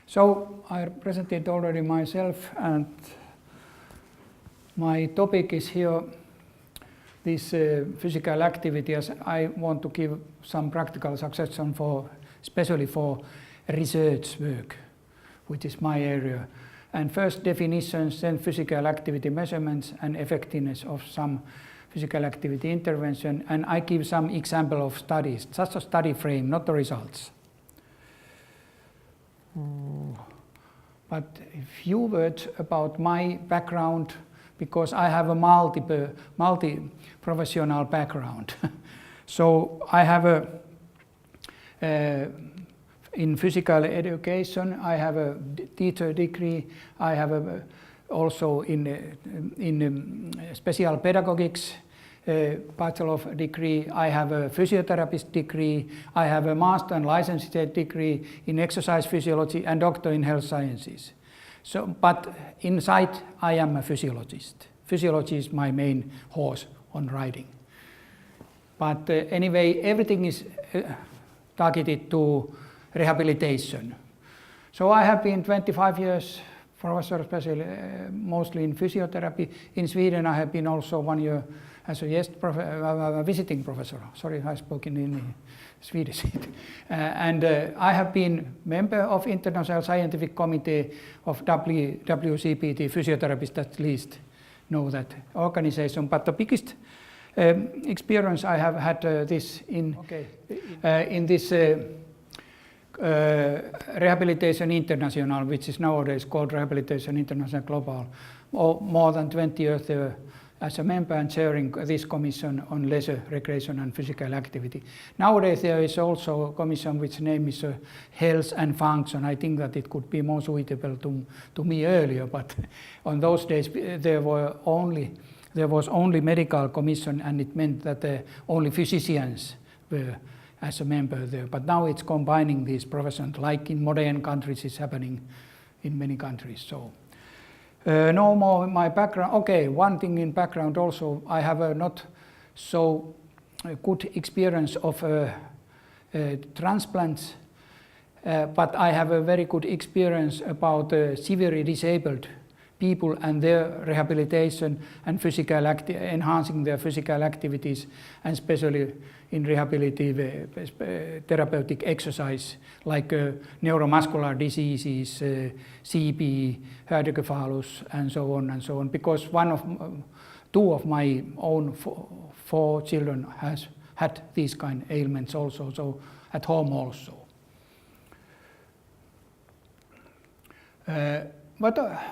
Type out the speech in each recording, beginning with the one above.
So I presented already myself, and my topic is here this physical activity, as I want to give some practical suggestion for, especially for research work, which is my area. And first definitions, then physical activity measurements and effectiveness of some physical activity intervention, and I give some example of studies, just a study frame, not the results. But a few words about my background, because I have a multi-professional background. So I have in physical education, I have a teacher degree. I have also in special pedagogics bachelor degree. I have a physiotherapist degree. I have a master and licensate degree in exercise physiology and doctor in health sciences. So, but inside I am a physiologist. Physiology is my main horse on riding. But anyway, everything is targeted to rehabilitation. So I have been 25 years professor, especially mostly in physiotherapy. In Sweden, I have been also 1 year as a visiting professor. Sorry, I spoke in Swedish. And I have been member of International Scientific Committee of WCPT, physiotherapists at least know that organization. But the biggest experience I have had this in this Rehabilitation International, which is nowadays called Rehabilitation International Global, more than 20 years there as a member and chairing this commission on leisure, recreation and physical activity. Nowadays there is also a commission which name is Health and Function. I think that it could be more suitable to me earlier, but on those days there was only medical commission, and it meant that only physicians were as a member there. But now it's combining these professions, like in modern countries is happening in many countries. So no more my background. Okay, one thing in background also, I have a not so good experience of transplants, but I have a very good experience about severely disabled people and their rehabilitation and enhancing their physical activities, and especially in rehabilitative therapeutic exercise like neuromuscular diseases, CP, hydrocephalus, and so on, because two of my own four children has had these kind of ailments also, so at home also.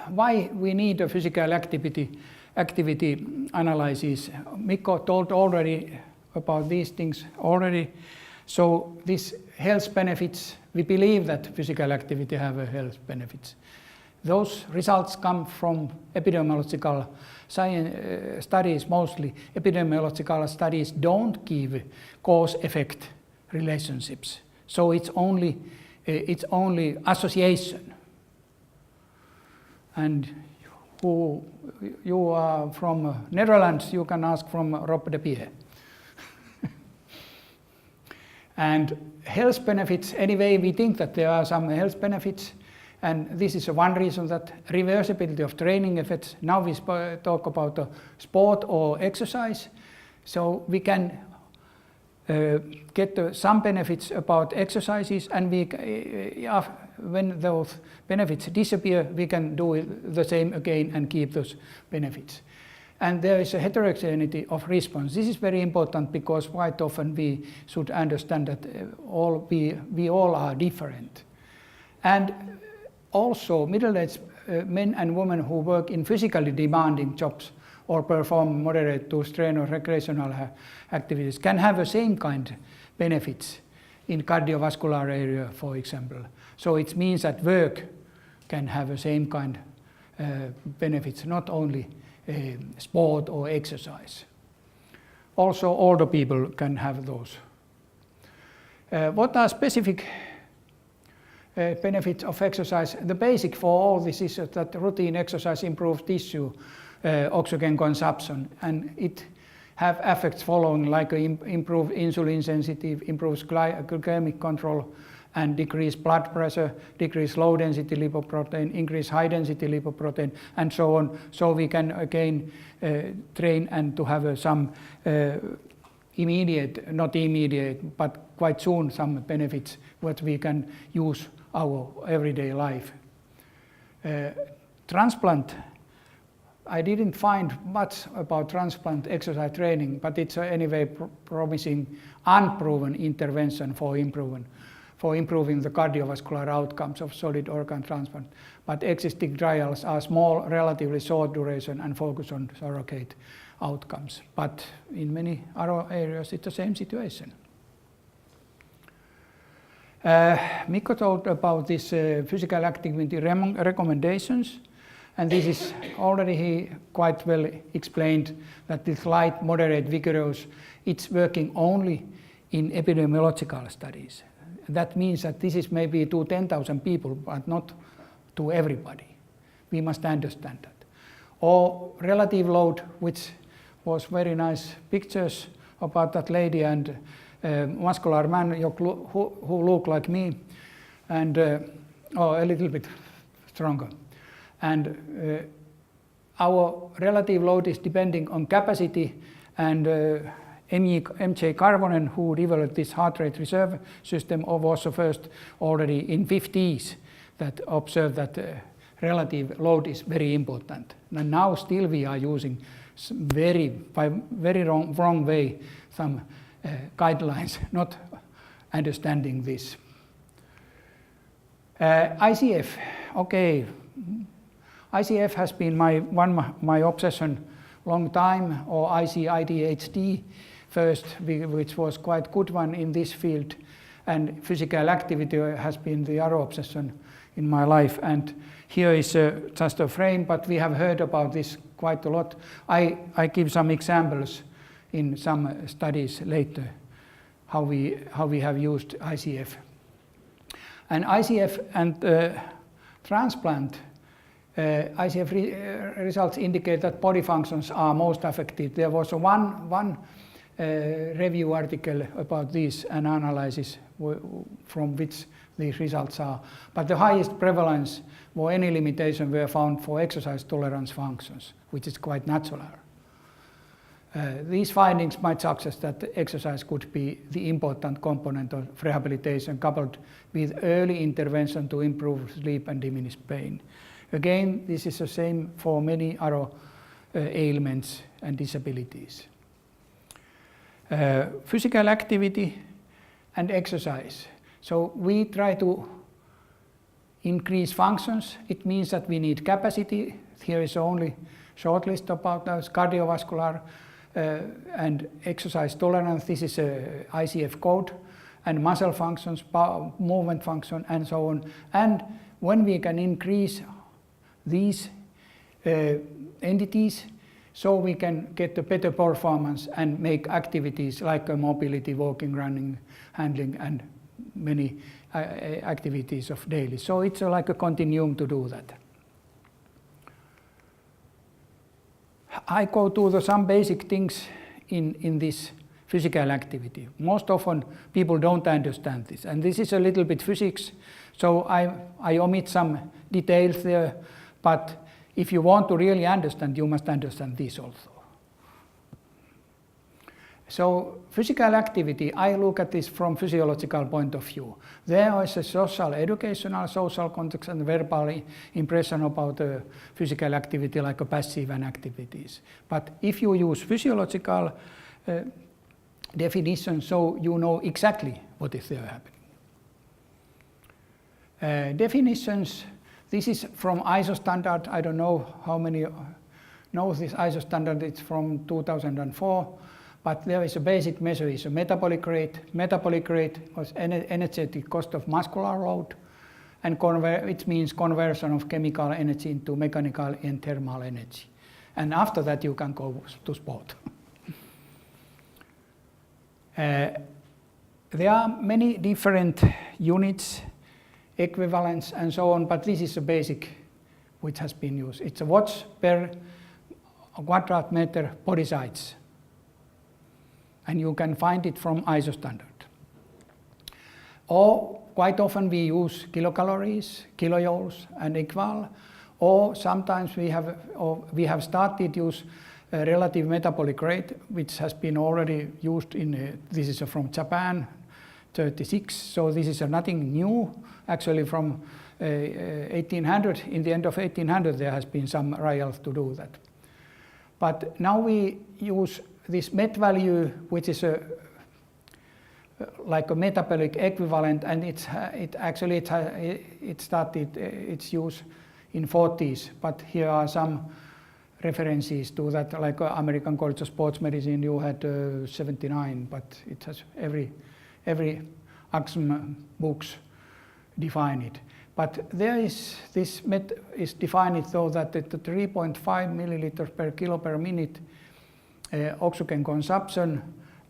Why we need a physical activity analysis? Mikko told already about these things already. So these health benefits, we believe that physical activity have a health benefits. Those results come from epidemiological studies mostly. Epidemiological studies don't give cause-effect relationships. So it's only association. And who you are from Netherlands, you can ask from Rob de Pierre. And health benefits, anyway, we think that there are some health benefits, and this is one reason, that reversibility of training effects. Now we talk about sport or exercise, so we can get some benefits about exercises, and when those benefits disappear, we can do the same again and keep those benefits. And there is a heterogeneity of response. This is very important, because quite often we should understand that we all are different. And also middle-aged men and women who work in physically demanding jobs or perform moderate to strain or recreational activities can have the same kind of benefits in cardiovascular area, for example. So it means that work can have the same kind of benefits, not only sport or exercise. Also older people can have those. What are specific benefits of exercise? The basic for all this is that routine exercise improves tissue oxygen consumption, and it have effects following, like improved insulin sensitive, improves glycemic control, and decrease blood pressure, decrease low density lipoprotein, increase high density lipoprotein, and so on. So we can again train and to have some immediate, not immediate, but quite soon some benefits what we can use our everyday life. Transplant, I didn't find much about transplant exercise training, but it's anyway promising, unproven intervention for improving the cardiovascular outcomes of solid organ transplant. But existing trials are small, relatively short duration and focus on surrogate outcomes. But in many other areas it's the same situation. Mikko told about this physical activity recommendations, and this is already he quite well explained that this light, moderate, vigorous, it's working only in epidemiological studies. That means that this is maybe to 10,000 people, but not to everybody. We must understand that. Or relative load, which was very nice pictures about that lady and muscular man who looked like me, and a little bit stronger. And our relative load is depending on capacity, and MJ Karvonen, who developed this heart rate reserve system, was the first already in 50s that observed that relative load is very important. And now still we are using by very wrong way some guidelines, not understanding this. ICF, okay. ICF has been my obsession long time, or IC-IDHD first, which was quite good one in this field, and physical activity has been the other obsession in my life. And here is just a frame, but we have heard about this quite a lot. I give some examples in some studies later how we have used ICF. And ICF and transplant, ICF results indicate that body functions are most affected. There was one review article about this and analysis from which these results are. But the highest prevalence or any limitation were found for exercise tolerance functions, which is quite natural. These findings might suggest that exercise could be the important component of rehabilitation, coupled with early intervention to improve sleep and diminish pain. Again, this is the same for many other ailments and disabilities. Physical activity and exercise. So we try to increase functions. It means that we need capacity. Here is only short list about those: cardiovascular and exercise tolerance. This is a ICF code, and muscle functions, movement function, and so on. And when we can increase these entities, so we can get a better performance and make activities like mobility, walking, running, handling, and many activities of daily. So it's like a continuum to do that. I go to some basic things in this physical activity. Most often people don't understand this, and this is a little bit physics, so I omit some details there, but if you want to really understand, you must understand this also. So physical activity, I look at this from physiological point of view. There is a social, educational, social context and verbal impression about physical activity like a passive and activities. But if you use physiological definition, so you know exactly what is there happening. Definitions, this is from ISO standard. I don't know how many know this ISO standard. It's from 2004. But there is a basic measure, is a metabolic rate. Metabolic rate was energetic cost of muscular load, and it means conversion of chemical energy into mechanical and thermal energy. And after that you can go to sport. There are many different units, equivalents and so on, but this is a basic which has been used. It's a watts per quadrat meter body size. And you can find it from ISO standard. Or quite often we use kilocalories, kilojoules and equal, or sometimes we have started use relative metabolic rate, which has been already used in, this is from Japan, 36, so this is nothing new. Actually from 1800, in the end of 1800 there has been some trials to do that. But now we use this MET value, which is like a metabolic equivalent, and it started its use in 40s, but here are some references to that, like American College of Sports Medicine, you had 79, but it has every AXM books define it. But there is, this MET is defined so that at the 3.5 milliliters per kilo per minute oxygen consumption,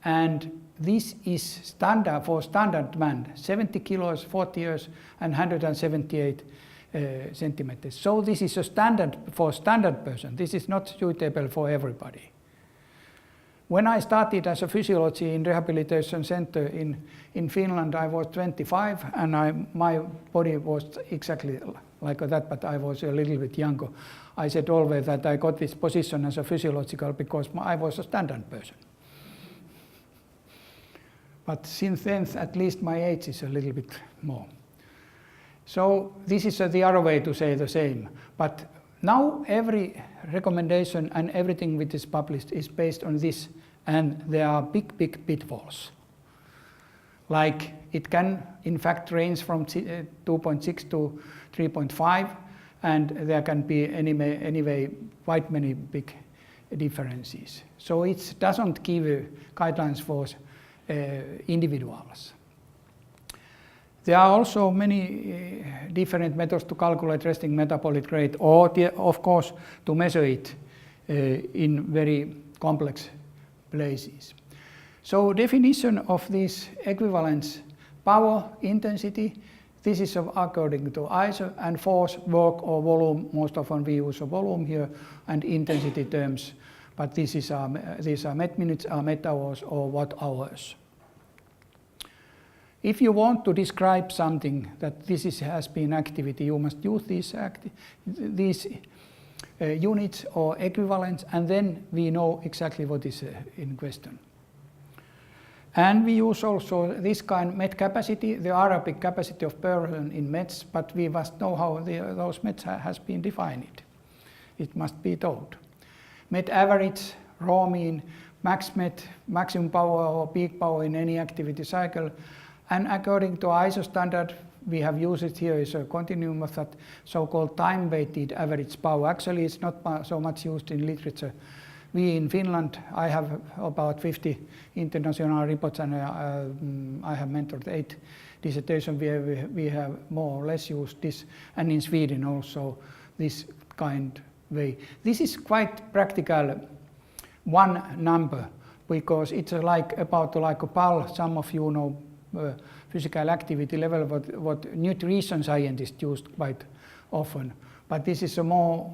and this is standard for standard man, 70 kilos, 40 years, and 178 centimeters. So this is a standard for standard person. This is not suitable for everybody. When I started as a physiology in rehabilitation center in Finland, I was 25, and my body was exactly like that, but I was a little bit younger. I said always that I got this position as a physiological because I was a standard person. But since then, at least my age is a little bit more. So this is the other way to say the same. But now every recommendation and everything which is published is based on this, and there are big pitfalls. Like it can in fact range from 2.6 to 3.5, and there can be anyway quite many big differences. So it doesn't give guidelines for individuals. There are also many different methods to calculate resting metabolic rate, or of course to measure it in very complex places. So definition of this equivalence: power, intensity, this is according to ISO, and force, work or volume, most often we use a volume here, and intensity terms, but these are MET minutes, MET hours or watt hours. If you want to describe something that this has been activity, you must use these units or equivalents, and then we know exactly what is in question. And we use also this kind of MET capacity, the aerobic capacity of person in METs, but we must know how those METs has been defined. It must be told. MET average, raw mean, max MET, maximum power or peak power in any activity cycle. And according to ISO standard, we have used it here is a continuum method, so-called time-weighted average power. Actually, it's not so much used in literature. We in Finland, I have about 50 international reports, and I have mentored 8 dissertations where we have more or less used this, and in Sweden also this kind way. This is quite practical, one number, because it's like a PAL. Some of you know physical activity level, what nutrition scientists used quite often. But this is a more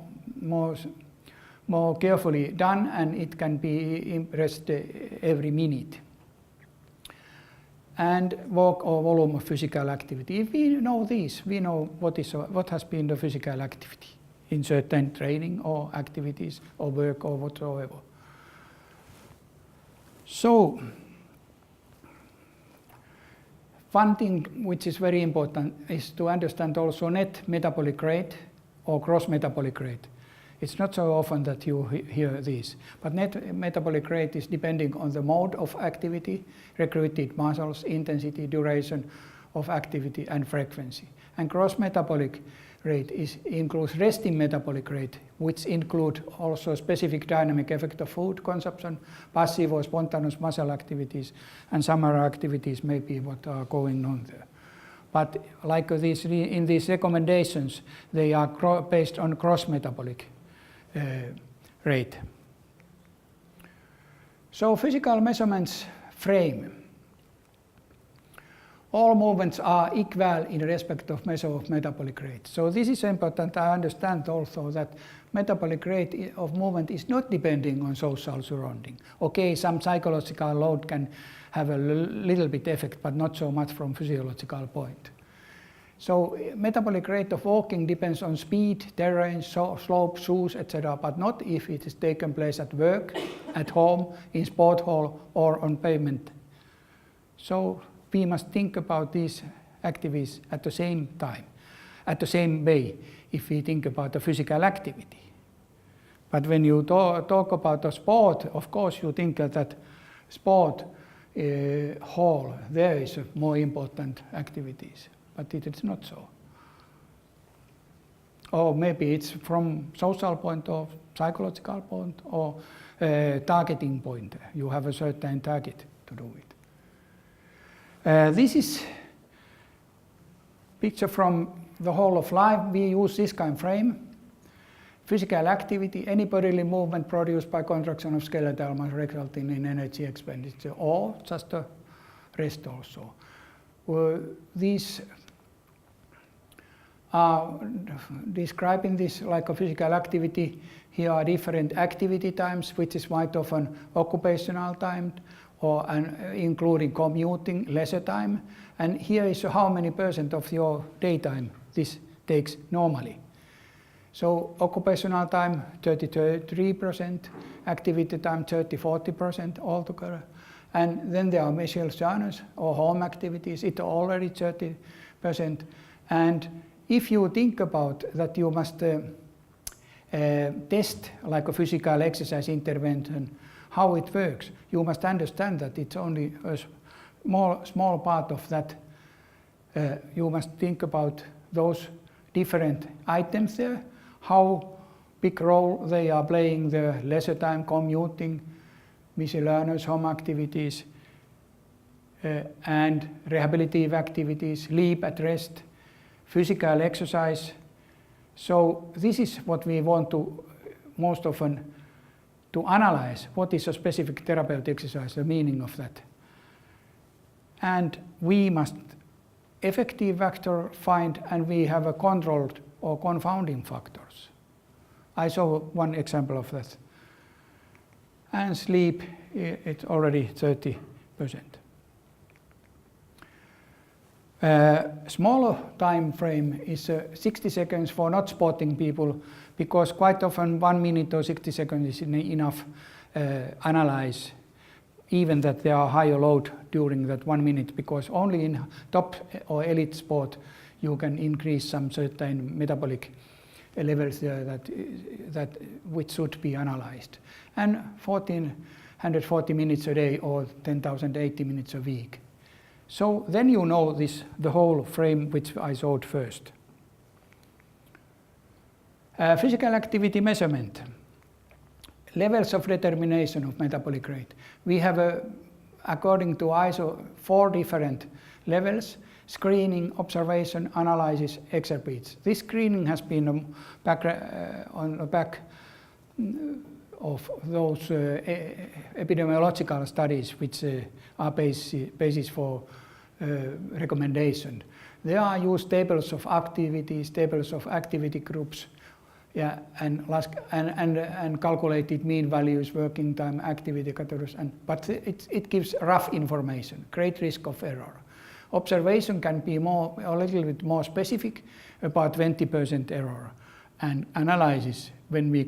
carefully done, and it can be impressed every minute. And work or volume of physical activity. If we know this, we know what has been the physical activity in certain training or activities or work or whatsoever. So, one thing which is very important is to understand also net metabolic rate or gross metabolic rate. It's not so often that you hear this, but net metabolic rate is depending on the mode of activity, recruited muscles, intensity, duration of activity, and frequency. And gross metabolic rate includes resting metabolic rate, which include also specific dynamic effect of food consumption, passive or spontaneous muscle activities, and some other activities maybe what are going on there. But like this, in these recommendations, they are based on gross metabolic rate. So physical measurements frame. All movements are equal in respect of measure of metabolic rate. So this is important. I understand also that metabolic rate of movement is not depending on social surrounding. Okay, some psychological load can have a little bit effect, but not so much from physiological point. So metabolic rate of walking depends on speed, terrain, slope, shoes, etc., but not if it is taken place at work, at home, in sport hall, or on pavement. So we must think about these activities at the same time, at the same way, if we think about the physical activity. But when you talk about the sport, of course you think that sport hall, there is more important activities, but it is not so. Or maybe it's from social point or psychological point or targeting point. You have a certain target to do it. This is picture from the whole of life. We use this kind of frame. Physical activity, any bodily movement produced by contraction of skeletal muscle resulting in energy expenditure, or just a rest also. These are describing this like a physical activity. Here are different activity times, which is quite often occupational time, or including commuting, leisure time. And here is how many percent of your daytime this takes normally. So occupational time 33%, activity time 30-40% altogether. And then there are leisure journeys or home activities, it's already 30%. And if you think about that you must test like a physical exercise intervention, how it works, you must understand that it's only a small part of that. You must think about those different items there, how big role they are playing, the leisure time, commuting, miscellaneous home activities, and rehabilitative activities, sleep at rest, physical exercise. So this is what we want to most often to analyze. What is a specific therapeutic exercise, the meaning of that. And we must effective factor find, and we have a controlled or confounding factors. I saw one example of that. And sleep, it's already 30%. Smaller time frame is 60 seconds for not spotting people, because quite often 1 minute or 60 seconds is enough analyze even that there are higher load during that 1 minute, because only in top or elite sport you can increase some certain metabolic levels there that which should be analyzed. And 1,440 minutes a day or 10,080 minutes a week. So then you know this, the whole frame which I showed first. Physical activity measurement. Levels of determination of metabolic rate. We have, according to ISO, 4 different levels: screening, observation, analysis, exercise. This screening has been on the back of those epidemiological studies which are basis for recommendation. There are used tables of activities, tables of activity groups, yeah, and calculated mean values, working time, activity categories, but it gives rough information, great risk of error. Observation can be a little bit more specific, about 20% error. And analysis, when we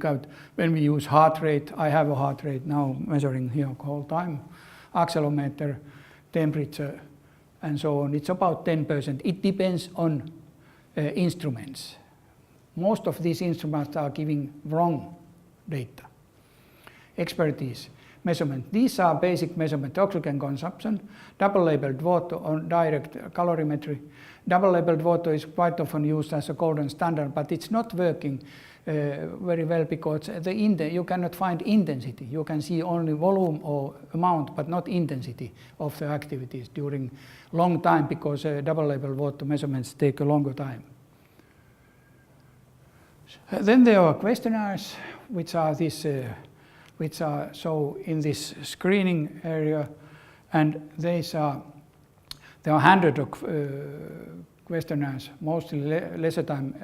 use heart rate, I have a heart rate now measuring here the whole time, accelerometer, temperature, and so on, it's about 10%. It depends on instruments. Most of these instruments are giving wrong data. Expertise, measurement. These are basic measurement: oxygen consumption, double-labeled water on direct calorimetry. Double-labeled water is quite often used as a golden standard, but it's not working very well, because you cannot find intensity. You can see only volume or amount, but not intensity of the activities during long time, because double-labeled water measurements take a longer time. Then there are questionnaires, which are so in this screening area, and there are hundreds of questionnaires, mostly leisure time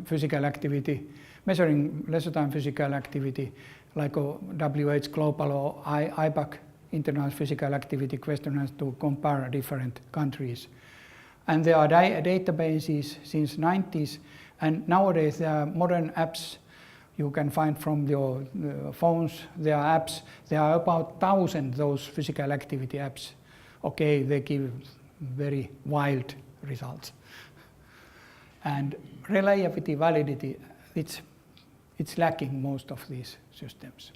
physical activity, measuring leisure time physical activity, like a WH Global or IPAC internal physical activity questionnaires to compare different countries. And there are databases since 90s, and nowadays there are modern apps you can find from your phones. There are apps, there are about 1,000 those physical activity apps. Okay, they give very wild results. And reliability, validity, it's lacking most of these systems.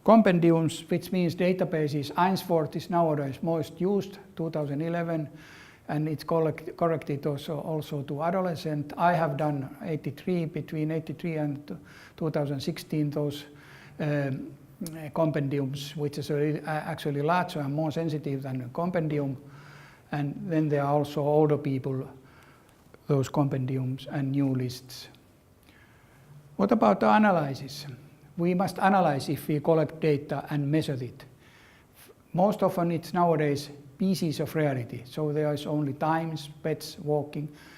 Compendiums, which means databases, Ainsworth is nowadays most used, 2011, and it's corrected also to adolescent. I have done between 83 and 2016, those compendiums, which is actually larger and more sensitive than a compendium. And then there are also older people, those compendiums and new lists. What about the analysis? We must analyze if we collect data and measure it. Most often it's nowadays pieces of reality. So there is only times,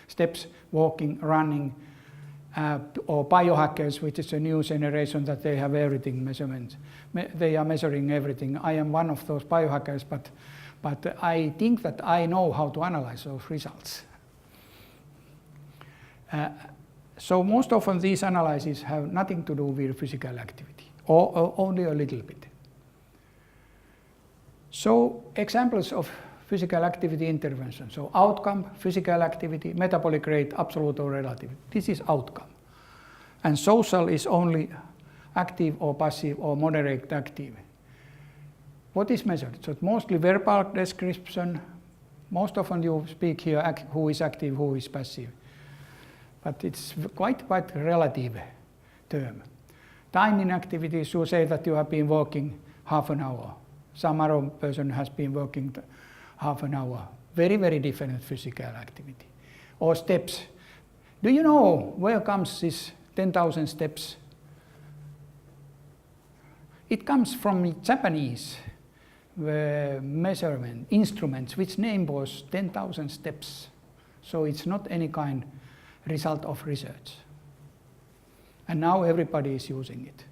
steps, walking, running, or biohackers, which is a new generation that they have everything measurements. They are measuring everything. I am one of those biohackers, but I think that I know how to analyze those results. So most often these analyses have nothing to do with physical activity, or only a little bit. So examples of physical activity intervention. So outcome, physical activity, metabolic rate, absolute or relative. This is outcome. And social is only active or passive or moderate active. What is measured? So it's mostly verbal description. Most often you speak here who is active, who is passive. But it's quite relative term. Time in activities, you say that you have been working half an hour. Some other person has been working half an hour. Very, very different physical activity. Or steps. Do you know where comes this 10,000 steps? It comes from Japanese measurement instruments, which name was 10,000 steps. So it's not any kind result of research. And now everybody is using it.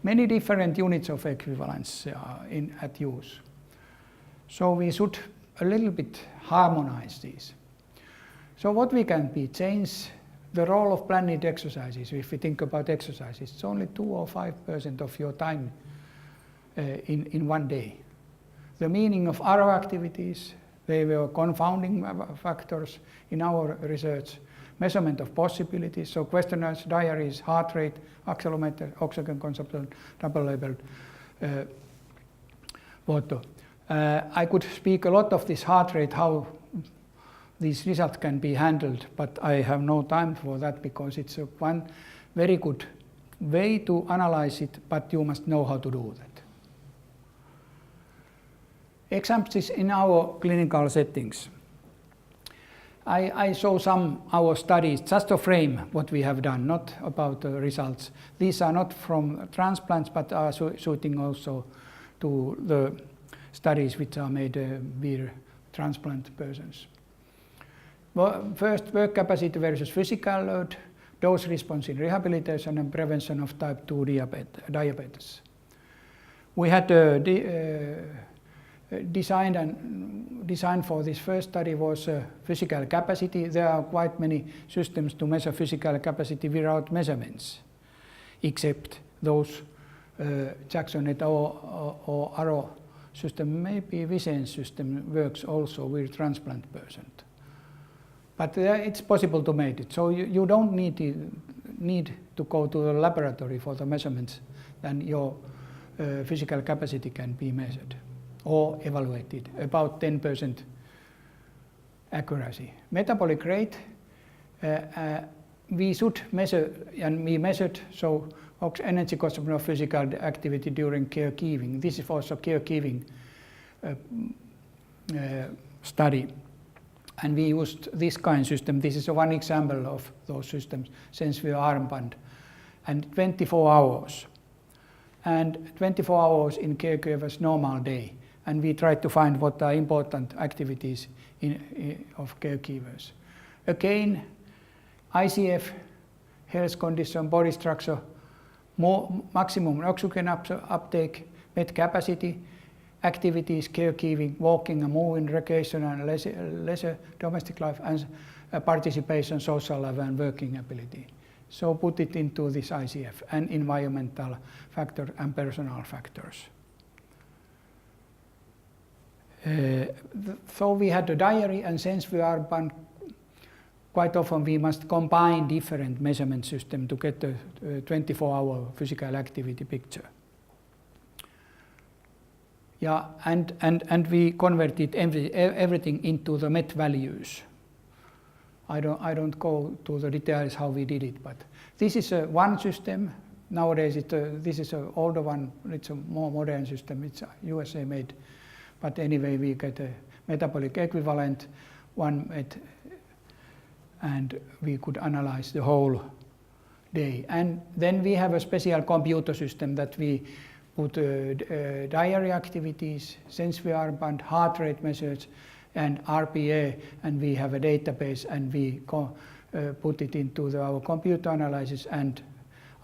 Many different units of equivalence are at use. So we should a little bit harmonize these. So what we can be change the role of planned exercises. If we think about exercises, it's only 2 or 5% of your time in one day. The meaning of other activities, they were confounding factors in our research. Measurement of possibilities, so questionnaires, diaries, heart rate, accelerometer, oxygen consumption, double-labeled water. I could speak a lot of this heart rate, how these results can be handled, but I have no time for that because it's one very good way to analyze it, but you must know how to do that. Examples in our clinical settings. I show some our studies, just to frame what we have done, not about the results. These are not from transplants, but are shooting also to the studies which are made with transplant persons. Well, first, work capacity versus physical load, dose response in rehabilitation, and prevention of type 2 diabetes. We had design for this first study was physical capacity. There are quite many systems to measure physical capacity without measurements, except those Jackson et al. Or Arrow system. Maybe Visen's system works also with transplant person. But it's possible to make it. So you don't need to go to the laboratory for the measurements. Then your physical capacity can be measured or evaluated, about 10% accuracy. Metabolic rate, we should measure, and we measured, so energy consumption of physical activity during caregiving. This is also caregiving study. And we used this kind of system. This is one example of those systems, SenseView armband, and 24 hours. And 24 hours in caregiver's normal day. And we tried to find what are important activities of caregivers. Again, ICF, health condition, body structure, maximum oxygen uptake, med capacity, activities, caregiving, walking and moving, recreation and leisure, domestic life, and participation, social life and working ability. So put it into this ICF and environmental factor and personal factors. So we had a diary, and since we are quite often we must combine different measurement systems to get the 24-hour physical activity picture. Yeah, and we converted everything into the MET values. I don't go to the details how we did it, but this is one system. Nowadays, this is an older one. It's a more modern system. It's USA made, but anyway, we get a metabolic equivalent, one MET, and we could analyze the whole day. And then we have a special computer system that we put diary activities, sensory armband, heart rate measures, and RPA, and we have a database, and we put it into our computer analysis and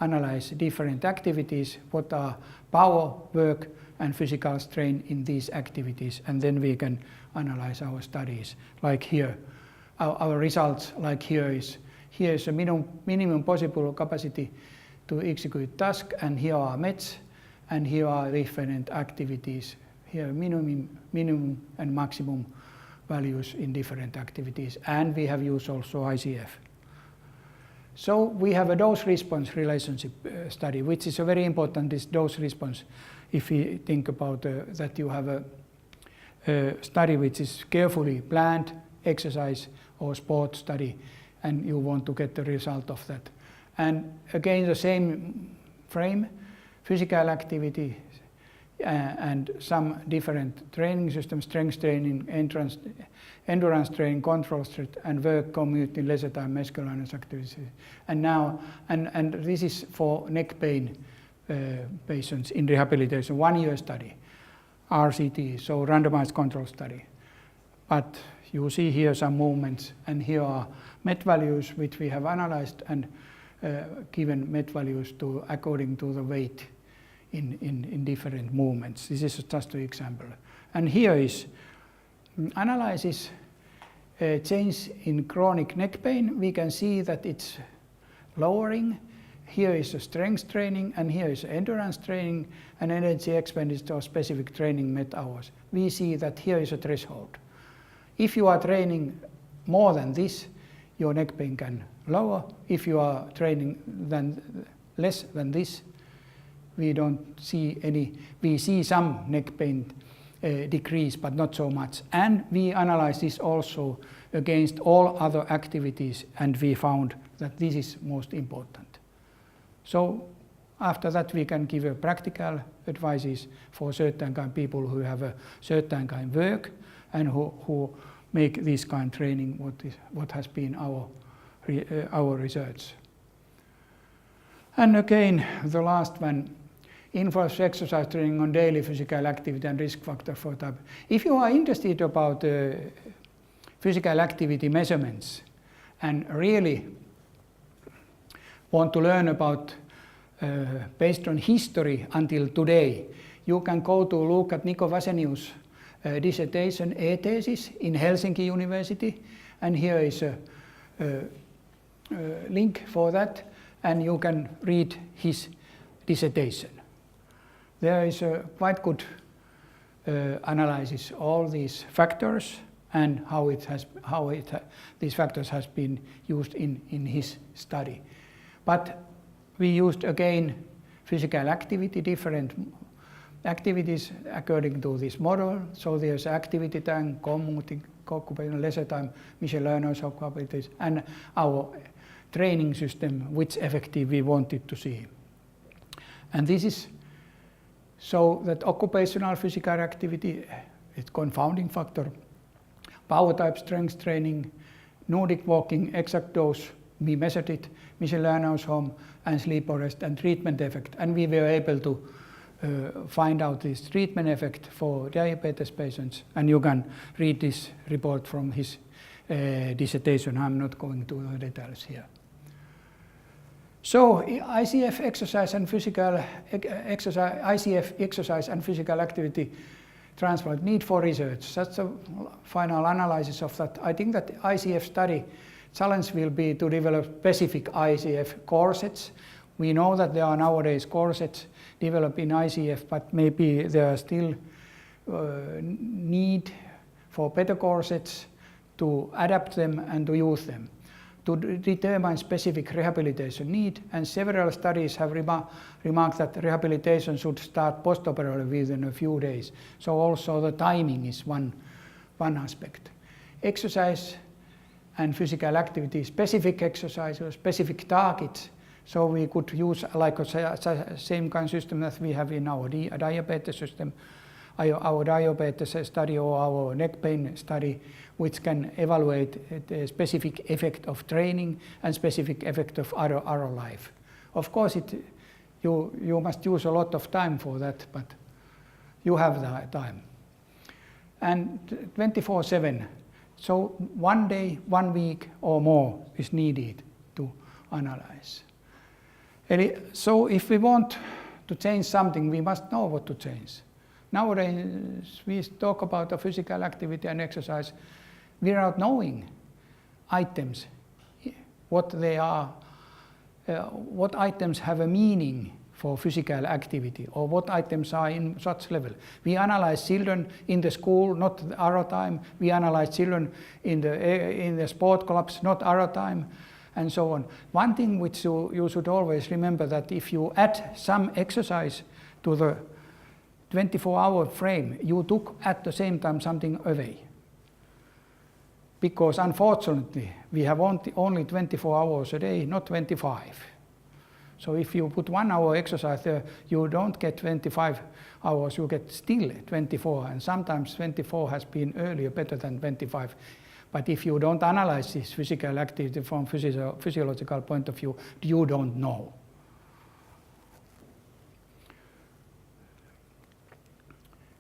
analyze different activities, what are power, work, and physical strain in these activities, and then we can analyze our studies. Like here, our results, like here is a minimum possible capacity to execute task, and here are METs, and here are different activities. Here minimum and maximum values in different activities, and we have used also ICF. So we have a dose-response relationship study, which is a very important, this dose-response, if we think about that you have a study which is carefully planned, exercise or sport study, and you want to get the result of that. And again, the same frame, physical activity, and some different training systems, strength training, endurance training, control strength, and work, commute in leisure time, muscular activities. And now, and this is for neck pain patients in rehabilitation, 1 year study, RCT, so randomized control study. But you see here some movements, and here are MET values which we have analyzed and given MET values to according to the weight in different movements. This is just an example. And here is analysis change in chronic neck pain. We can see that it's lowering. Here is a strength training, and here is endurance training and energy expenditure or specific training MET hours. We see that here is a threshold. If you are training more than this, your neck pain can lower. If you are training less than this, we don't see any, we see some neck pain decrease, but not so much. And we analyze this also against all other activities, and we found that this is most important. So after that, we can give a practical advices for certain kind of people who have a certain kind of work and who make this kind of training, what has been our research. And again, the last one, influence exercise training on daily physical activity and risk factor for type. If you are interested about physical activity measurements and really want to learn about based on history until today, you can go to look at Niko Vasenius' dissertation thesis in Helsinki University, and here is a link for that, and you can read his dissertation. There is a quite good analysis all these factors and how these factors has been used in his study. But we used again physical activity, different activities according to this model. So there's activity time, commuting, occupation, leisure time, Michel Lerner's capabilities, and our training system, which effective we wanted to see. And this is so that occupational physical activity is confounding factor, power type strength training, Nordic walking, exact dose, we measured it, Michel Lerner's home, and sleep or rest, and treatment effect. And we were able to find out this treatment effect for diabetes patients, and you can read this report from his dissertation. I'm not going to the details here. So ICF exercise and physical exercise, ICF exercise and physical activity transport need for research. That's the final analysis of that. I think that ICF study challenge will be to develop specific ICF corsets. We know that there are nowadays corsets developed in ICF, but maybe there are still need for better corsets to adapt them and to use them to determine specific rehabilitation need, and several studies have remarked that rehabilitation should start postoperatively within a few days. So also the timing is one aspect. Exercise and physical activity, specific exercise or specific targets, so we could use like a same kind of system that we have in our diabetes system, our diabetes study or our neck pain study, which can evaluate the specific effect of training and specific effect of our life. Of course, you must use a lot of time for that, but you have the time. And 24/7, so one day, 1 week or more is needed to analyze. So if we want to change something, we must know what to change. Nowadays, we talk about the physical activity and exercise without knowing items, what they are, what items have a meaning for physical activity, or what items are in such level. We analyze children in the school, not our time. We analyze children in the sport clubs, not our time, and so on. One thing which you should always remember, that if you add some exercise to the 24-hour frame, you took at the same time something away. Because unfortunately, we have only 24 hours a day, not 25. So if you put 1 hour exercise there, you don't get 25 hours, you get still 24. And sometimes 24 has been earlier better than 25. But if you don't analyze this physical activity from physiological point of view, you don't know.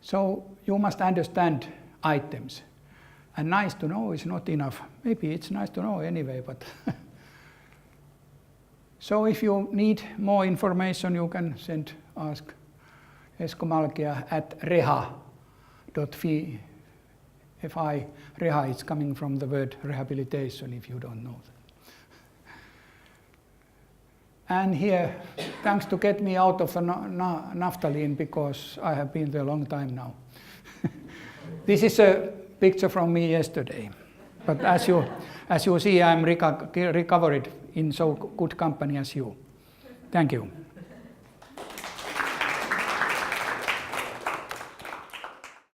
So you must understand items. And nice to know is not enough. Maybe it's nice to know anyway, but so if you need more information, you can ask Esko Malkia at reha.fi. Reha is coming from the word rehabilitation, if you don't know that. And here, thanks to get me out of the naphthalene, because I have been there a long time now. This is a picture from me yesterday. But as you see, I'm recovered in so good company as you. Thank you.